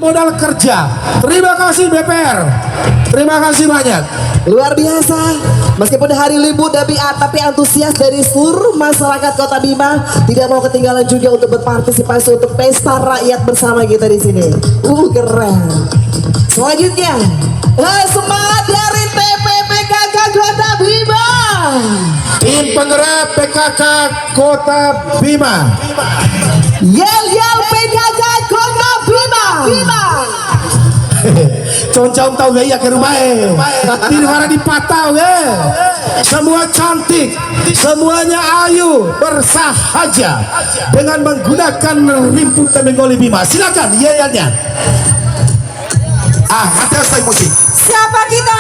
modal kerja. Terima kasih BPR. Terima kasih banyak. Luar biasa. Meskipun hari libur tapi antusias dari seluruh masyarakat Kota Bima tidak mau ketinggalan juga untuk berpartisipasi untuk pesta rakyat bersama kita di sini. Keren. Selanjutnya, semangat dari TPPKK Kota Bima. Tim penggerak PKK Kota Bima. Yel PKK Kota Bima. Concong tahu gak ya ke rumah di luar di patau semua cantik, semuanya ayu, bersahaja dengan menggunakan rimputan Benggoli Bima. Silakan yelnya. Ada saya musik. Siapa kita?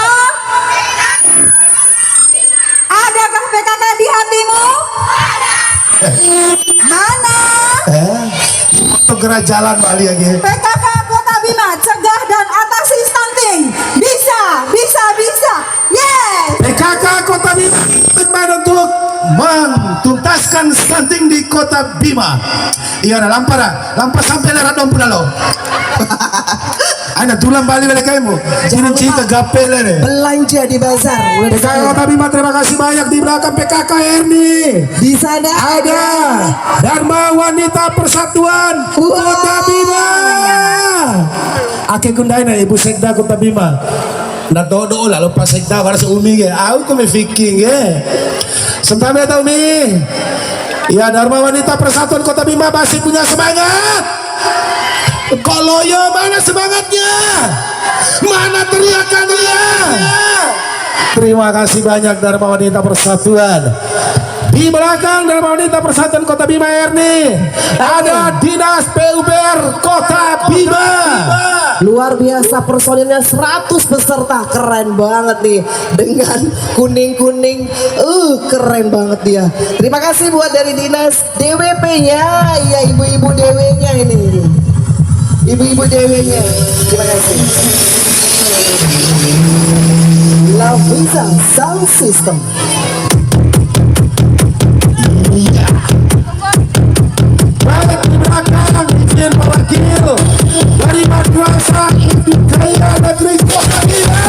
Adakah PKK di hatimu? Mana? Untuk gerak jalan balik lagi. PKK Kota Bima, cegah dan atasi stunting. Bisa. Yes. PKK Kota Bima untuk mentuntaskan stunting di Kota Bima. Iya, ada lampa sampai lerat dong pula lo. Ana tulang balik balik kamu. Jangan cerita gapel nih. Belanja di bazar. PKK Kota Bima, terima kasih banyak. Di belakang PKK Erni. Di sana Ada Dharma Wanita Persatuan Kota Bima. Ake kundai na Ibu Sekda Kota Bima. Na todo lah lupa Sekda para sa umi ge. Aku ko me fiking ge. Sentame ta umi. Ya, Dharma Wanita Persatuan Kota Bima masih punya semangat. Koloyo, mana semangatnya? Mana teriakannya? Terima kasih banyak Dharma Wanita Persatuan. Di belakang Dharma Wanita Persatuan Kota Bima Erni ada Dinas PUPR Kota Bima. luar biasa, personilnya 100 peserta, keren banget nih dengan kuning-kuning, keren banget dia. Terima kasih buat dari dinas DWP-nya, ya ibu-ibu DW-nya ini, ibu-ibu DW-nya, terima kasih. Lavisa Sound System. Baik di belakang izin mewakil dari Madrasah Ibtidaiyah Negeri Kota Bima.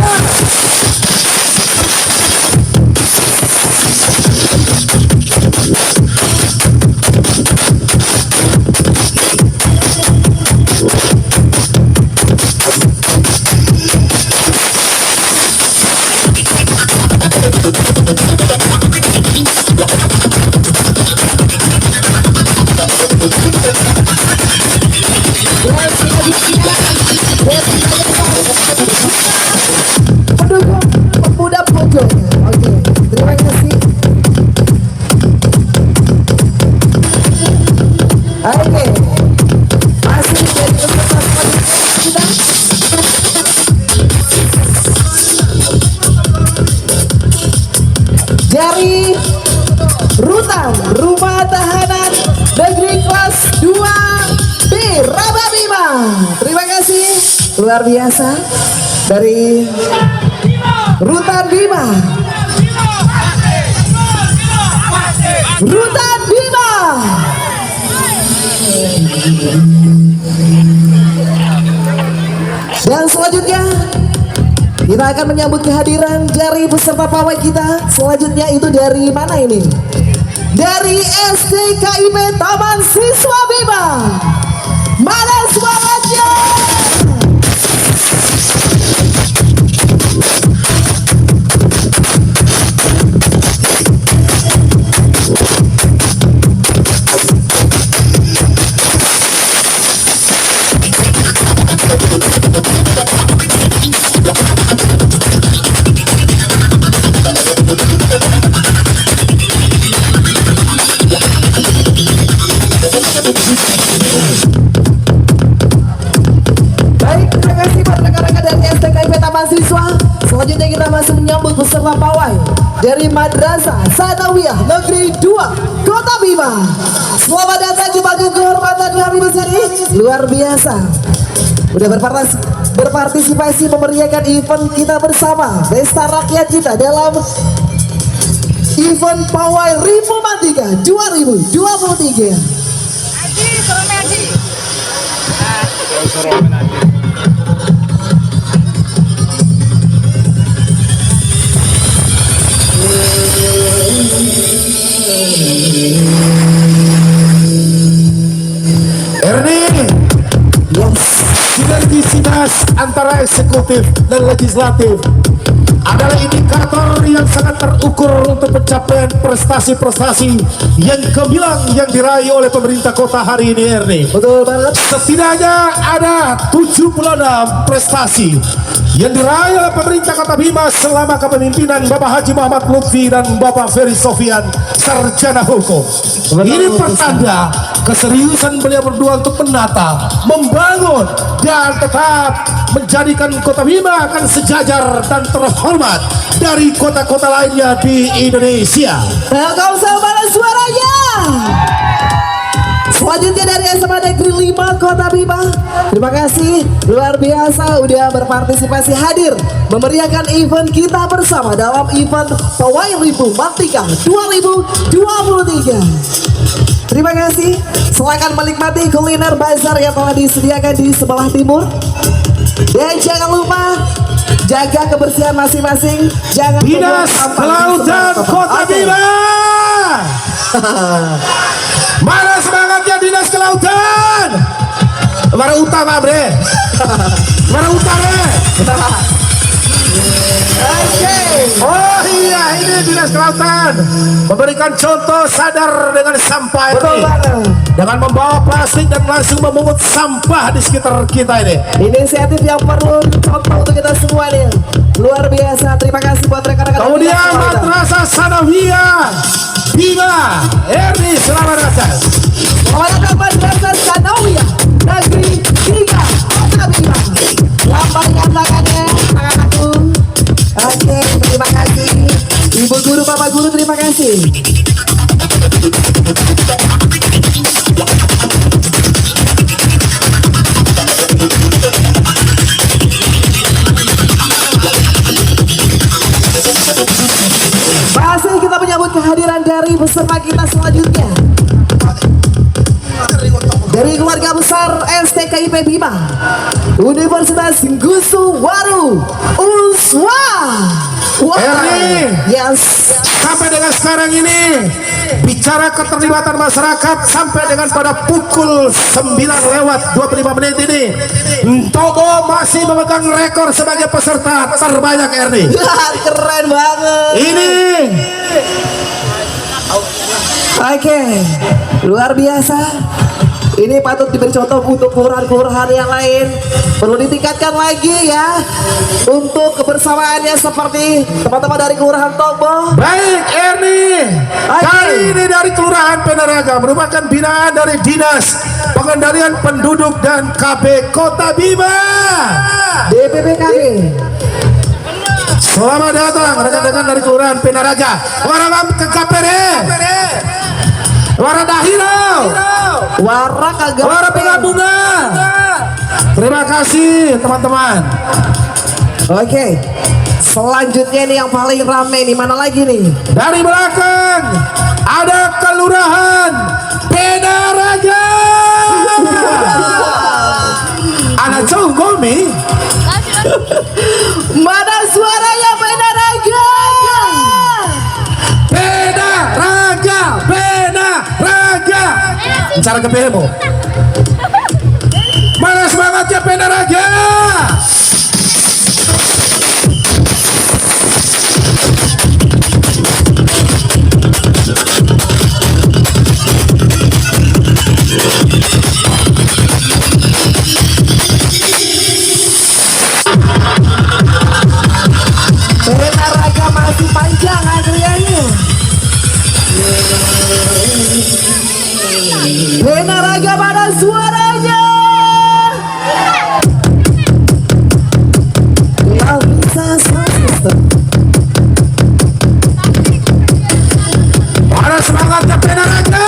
Pendukung pemuda pojok. Oke, terima kasih. Oke, masih dari peserta kita. Dari Rutan Rumah Tahanan Negeri Kelas 2B Raba Bima. Terima kasih, luar biasa dari Rutan Bima. Rutan Bima. Dan selanjutnya kita akan menyambut kehadiran dari peserta pawai kita. Selanjutnya itu dari mana ini? Dari SDKIP Taman Siswa Bima. Mana semangatnya? Baik, terima kasih buat rekan-rekan dari SDKIP Taman Siswa. Selanjutnya kita masih menyambut peserta pawai dari Madrasah Sanawiyah Negeri 2 Kota Bima. Selamat datang di panggung kehormatan kami besar ini. Luar biasa. Udah berpartisipasi memeriahkan event kita bersama, pesta rakyat kita dalam event Pawai Ripomantika 2023. Ernie, sinergisitas antara eksekutif dan legislatif adalah indikator yang sangat terukur untuk pencapaian prestasi-prestasi yang gemilang yang diraih oleh pemerintah kota hari ini, Ernie. Betul banget. Setidaknya ada 76 prestasi yang diraih oleh pemerintah Kota Bima selama kepemimpinan Bapak Haji Muhammad Lutfi dan Bapak Ferry Sofian, sarjana hukum. Ini pertanda keseriusan beliau berdua untuk menata, membangun, dan tetap menjadikan Kota Bima akan sejajar dan terhormat dari kota-kota lainnya di Indonesia. Telkomsel mana suaranya? Selanjutnya dari SMA Negeri 5 Kota Bima. Terima kasih luar biasa udah berpartisipasi hadir memeriahkan event kita bersama dalam event Pawai Ribu Mantika 2023. Terima kasih. Silakan menikmati kuliner bazar yang telah disediakan di sebelah timur. Dan jangan lupa jaga kebersihan masing-masing. Jangan Dinas Kelautan Kota Bima. Mana semangatnya Dinas Kelautan? Mana utama bre? Mana utara? Oh iya, ini Dinas Kelautan memberikan contoh sadar dengan sampah ini, dengan membawa plastik dan langsung memungut sampah di sekitar kita ini. Inisiatif yang perlu contoh untuk kita semua nih. Luar biasa. Terima kasih buat rekan-rekan. Kemudian Madrasah Sanawiyah Bima, Ernie, selamat datang. Selamat datang Madrasah Sanawiyah Negeri 3 Kota Bima. Lambaikan tangannya, tanganku. Oke, terima kasih. Ibu guru, bapak guru, terima kasih. Masih kita menyambut kehadiran dari peserta kita selanjutnya. Dari keluarga besar STKIP Bima, Universitas Gusu Waru, UNSWA. Wow. Ernie, Yes. sampai dengan sekarang ini bicara keterlibatan masyarakat sampai dengan pada pukul 9:25 ini, Tobo masih memegang rekor sebagai peserta terbanyak, Ernie. Keren banget. Ini Oke, luar biasa. Ini patut diberi contoh untuk kelurahan-kelurahan yang lain. Perlu ditingkatkan lagi ya untuk kebersamaannya seperti teman-teman dari Kelurahan Tobo. baik, Ernie. Kali ini dari Kelurahan Penaraga merupakan binaan dari Dinas Pengendalian Penduduk dan KB Kota Bima. DPPKB. Selamat datang rekan-rekan dari Kelurahan Penaraga. Warna ke KPD. Warna Dahiro. Warna kagak. Warna Penggabungan. Terima kasih teman-teman. Oke. Selanjutnya ini yang paling rame nih, mana lagi nih? Dari belakang ada Kelurahan Penaraga. Anak jauh gomi. Mana suaranya Penaraga? Penaraga, Penaraga. Bicara ke Bemo. Mana semangatnya Penaraga? Penaraga masih panjang antriannya. Penaraga mana suaranya? Yang bisa system. Mana semangatnya Penaraga?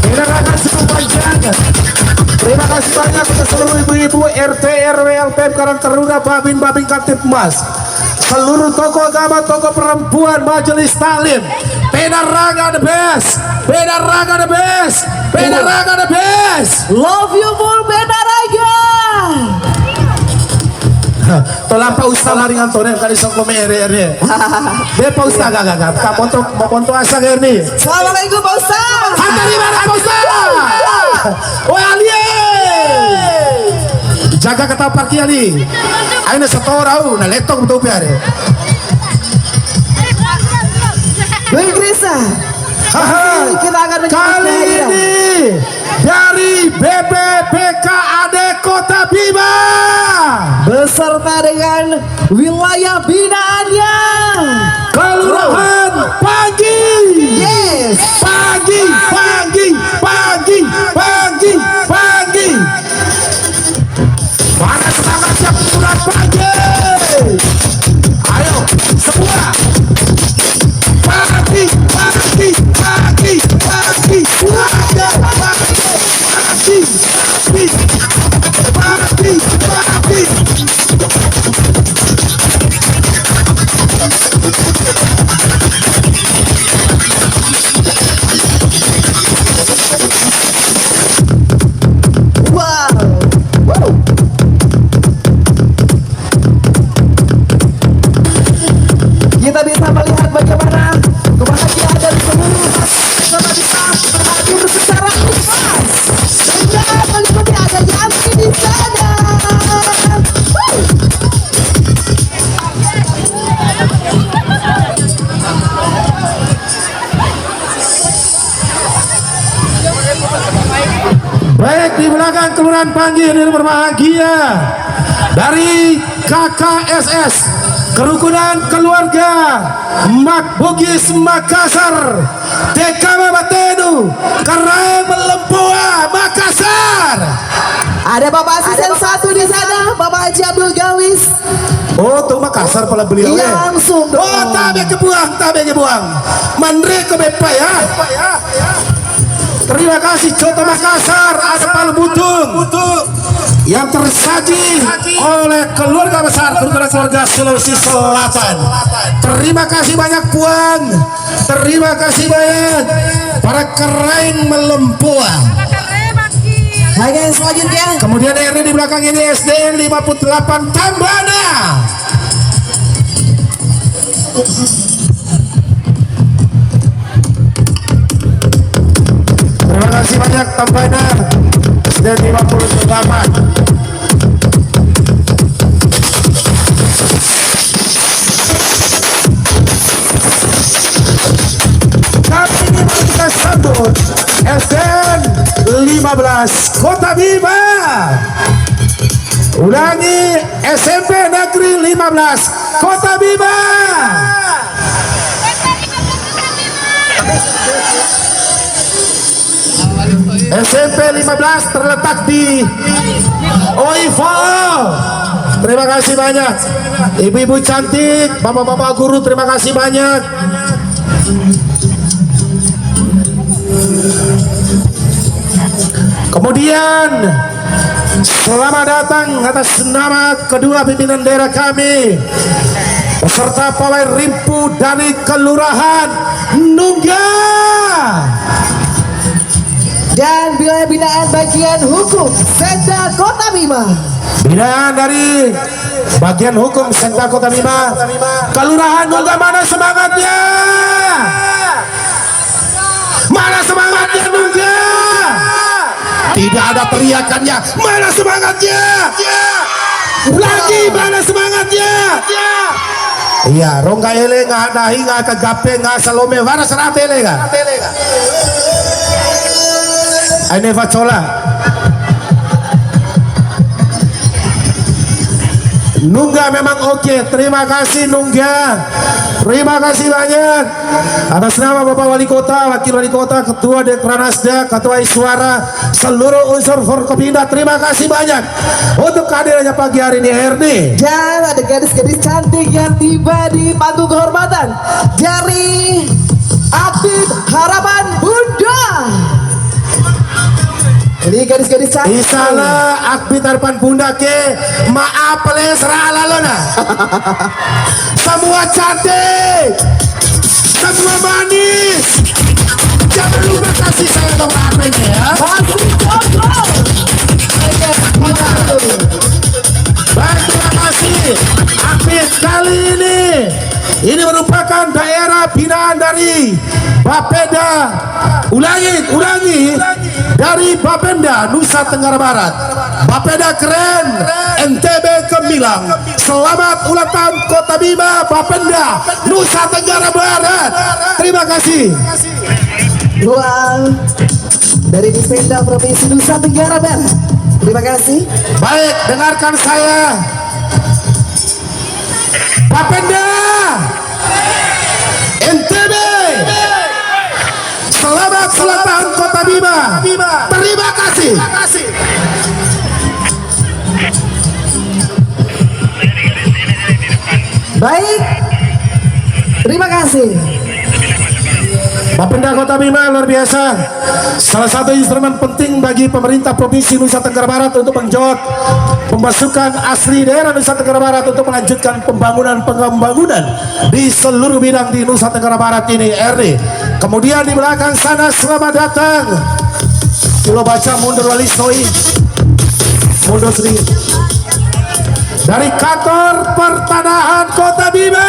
Penaraga cukup panjang. Terima kasih banyak untuk seluruh ibu-ibu RT, RW, LPM, Karang Taruna, Babin Kamtipmas, seluruh tokoh agama, tokoh perempuan, majelis taklim. Pedaraga the best, Pedaraga the best, Pedaraga the best. Love you for Pedaraga. Tolong Pak Ustaz hari ngantor kali sok ere. Dia Pak Ustaz gak. Kamu asa ini. Assalamualaikum Pak Ustaz. Dari mana Pak Ustaz? Wah alie. Jaga kata parkir ali. Aina setorau na letok betul biare. Baik Risa. Kita akan Kali ini dari BPPKAD Kota Bima beserta dengan wilayah binaannya Kelurahan Pagi. Yes. Pagi. Mana semangatnya Kelurahan Pagi? Ayo semua. Pagi. Wow. Woo. Kita bisa melihat bagaimana kebahagiaan dari seluruh kota kita berakhir secara ikhlas. Dan mengikuti ada Yamsi di sana. Woo. Baik, di belakang Kelurahan Panggi ini berbahagia dari KKSS Kerukunan Keluarga Mak Bugis Makassar, TKW Batenu Karang Lempoa Makassar. Ada Bapak asisten 1 di sana, Bapak Haji Abdul Gawis. Oh, tuh Makassar pala beliau Iya, ya. langsung dong. Oh, tabe kebuang. Mandre ke Bepa ya. Terima kasih Kota Makassar, ada Palu Butung yang tersaji oleh keluarga besar keluarga Sulawesi Selatan. Terima kasih banyak Puan, terima kasih banyak para kerain Melempoa. Baik, yang selanjutnya Kemudian RD di belakang ini SDN 58 Tambana. Terima kasih banyak Tambana SDN 58. Kali ini kita sambut SDN 15 Kota Bima. Ulangi, SMP Negeri 15 Kota Bima. SMP 15 terletak di Oivo. Terima kasih banyak ibu-ibu cantik, bapak-bapak guru, terima kasih banyak. Kemudian selamat datang atas nama kedua pimpinan daerah kami beserta pawai rimpu dari Kelurahan Nungga dan wilayah binaan bagian hukum Sekda Kota Bima. binaan dari bagian hukum Sekda Kota Bima. Kelurahan Nungga, mana semangatnya? Mana semangatnya Nungga? Tidak ada teriakannya. Mana semangatnya? Lagi mana semangatnya? Iya, rongga ele nggak nahi nggak kegape nggak salome. Mana serate ele nggak? Ini facola. Nungga memang oke. Terima kasih Nungga. Terima kasih banyak atas nama Bapak Wali Kota, Wakil Wali Kota, Ketua Dekranasda, Ketua Iswara, seluruh unsur Forkopimda. Terima kasih banyak untuk kehadirannya pagi hari ini RD. Dan ada gadis-gadis cantik yang tiba di panggung kehormatan dari Aktif Harapan Bunda. Ini gadis-gadis cantik. Isala akbi tarpan bunda ke maaf le seralalona. Semua cantik, semua manis. Jangan lupa kasih saya topengnya ya. Masih jomblo. Baik, terima kasih. Aktif kali ini merupakan daerah binaan dari Bapeda. Ulangi dari Bapenda Nusa Tenggara Barat. Bapeda keren, NTB Gemilang. Selamat ulang tahun Kota Bima Bapenda Nusa Tenggara Barat. Terima kasih. Wow. Dari Dispenda Provinsi Nusa Tenggara Barat. Terima kasih. Baik, dengarkan saya. Bapenda NTB, selamat ulang tahun Kota Bima. Terima kasih. Baik. Terima kasih. Bapenda Kota Bima luar biasa. Salah satu instrumen penting bagi pemerintah Provinsi Nusa Tenggara Barat untuk menjawab pemasukan asli daerah Nusa Tenggara Barat untuk melanjutkan pembangunan di seluruh bidang di Nusa Tenggara Barat ini, RD. Kemudian di belakang sana, selamat datang. Kilo baca mundur wali soi, mundur sedikit. Dari kantor pertanahan Kota Bima.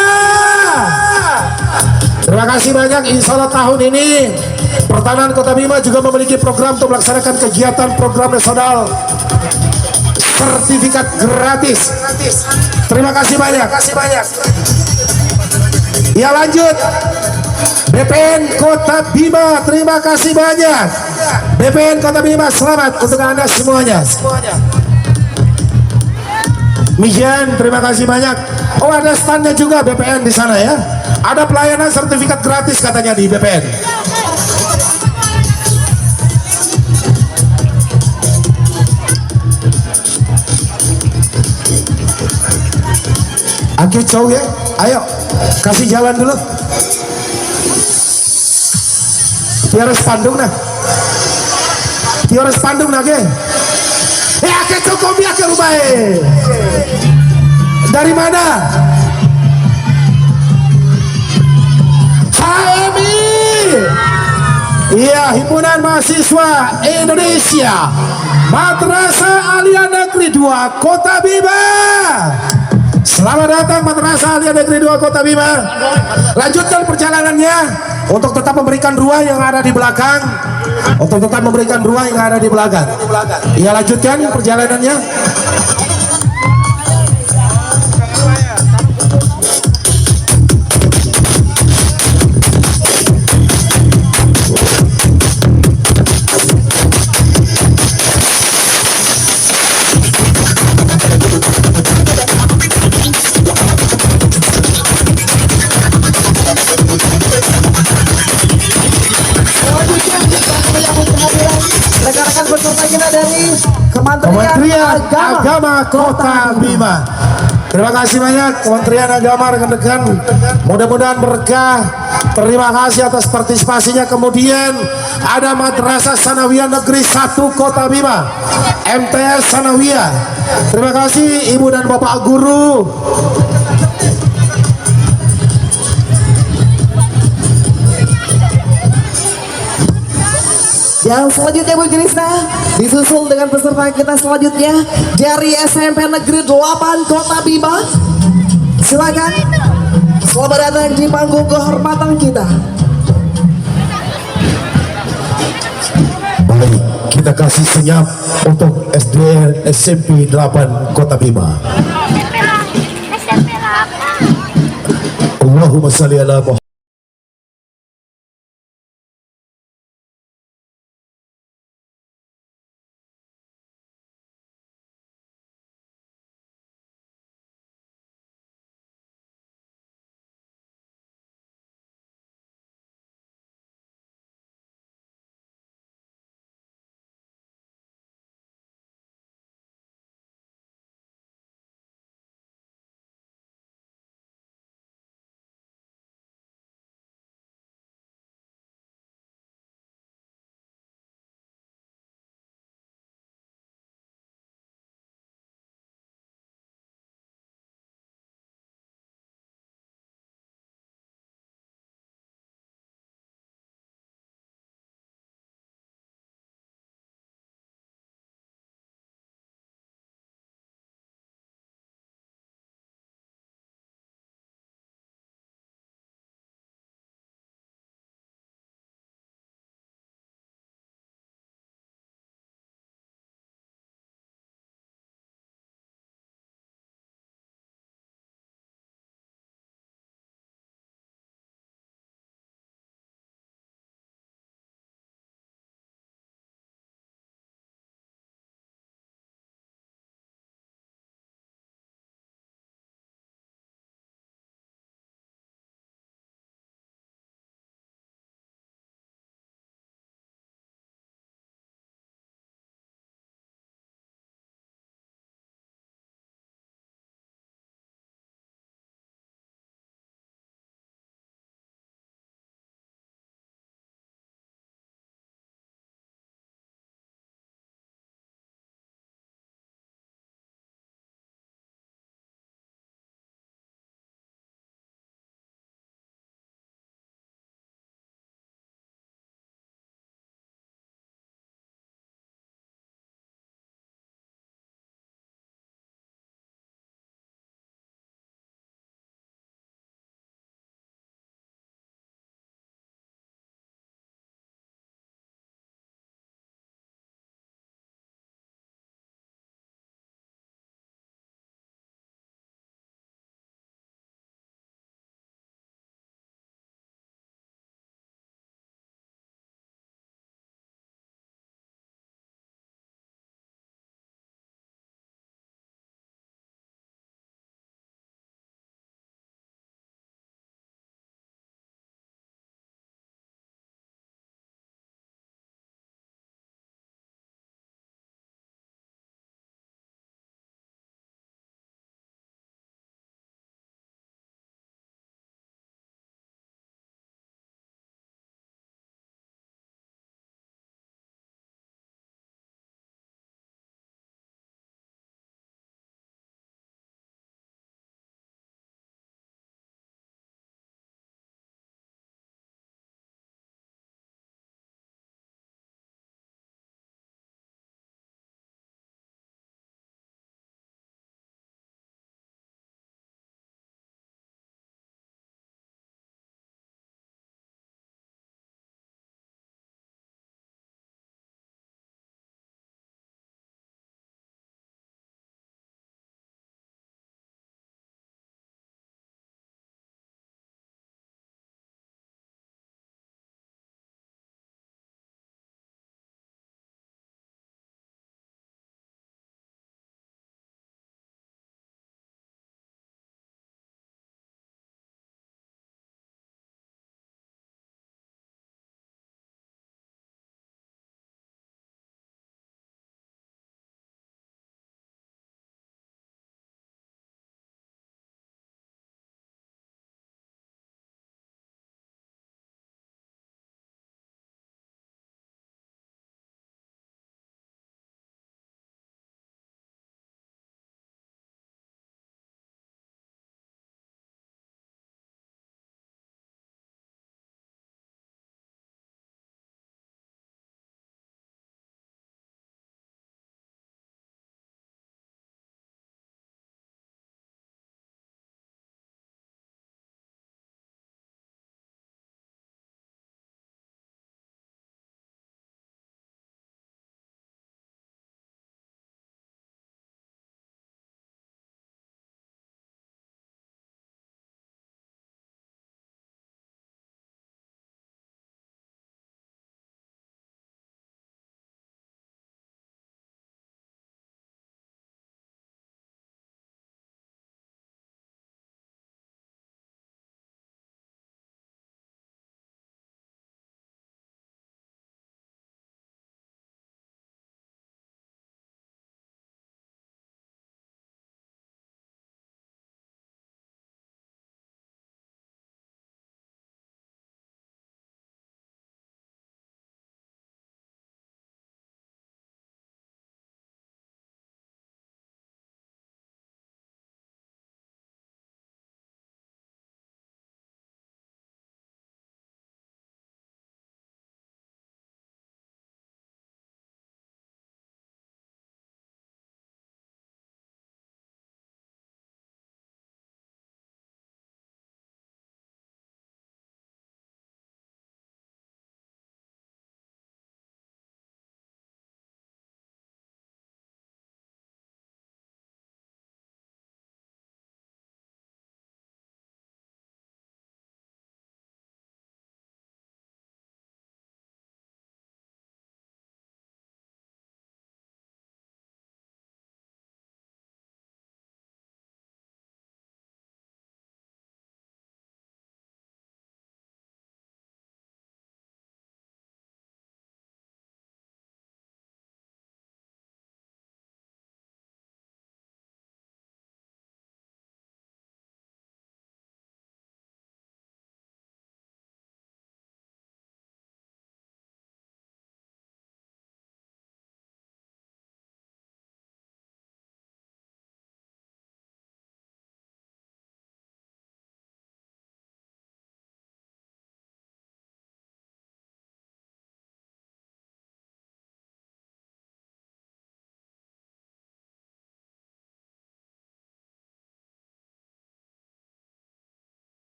Terima kasih banyak. Insya Allah tahun ini Pertanahan Kota Bima juga memiliki program untuk melaksanakan kegiatan program nasional sertifikat gratis. Terima kasih banyak. Ya, lanjut. BPN Kota Bima, terima kasih banyak. BPN Kota Bima, selamat untuk Anda semuanya. Mijan, terima kasih banyak. Oh, ada standnya juga BPN di sana ya. Ada pelayanan sertifikat gratis katanya di BPN. Oke, cow ya. Ayo, kasih jalan dulu. Tiara spanduk nah. Tiara spanduk nah, ge. Ake cukup ya ke rumah. Dari mana? HMI. Iya, Himpunan Mahasiswa Indonesia Madrasah Aliyah Negeri 2 Kota Bima. Selamat datang Madrasah Aliyah Negeri 2 Kota Bima. Lanjutkan perjalanannya untuk tetap memberikan ruang yang ada di belakang. Iya, lanjutkan perjalanannya. Rekan-rekan peserta kita dari Kementerian Agama Kota Bima. Terima kasih banyak Kementerian Agama, rekan-rekan. Mudah-mudahan berkah. Terima kasih atas partisipasinya. Kemudian ada Madrasah Sanawiyah Negeri 1 Kota Bima, MTS Sanawiyah. Terima kasih Ibu dan Bapak Guru. Yang selanjutnya Bu Krisna disusul dengan peserta kita selanjutnya dari SMP Negeri 8 Kota Bima. Silakan. Selamat datang di panggung kehormatan kita. Baik, kita kasih senyap untuk SD SMP 8 Kota Bima. Allahumma shalli ala Muhammad.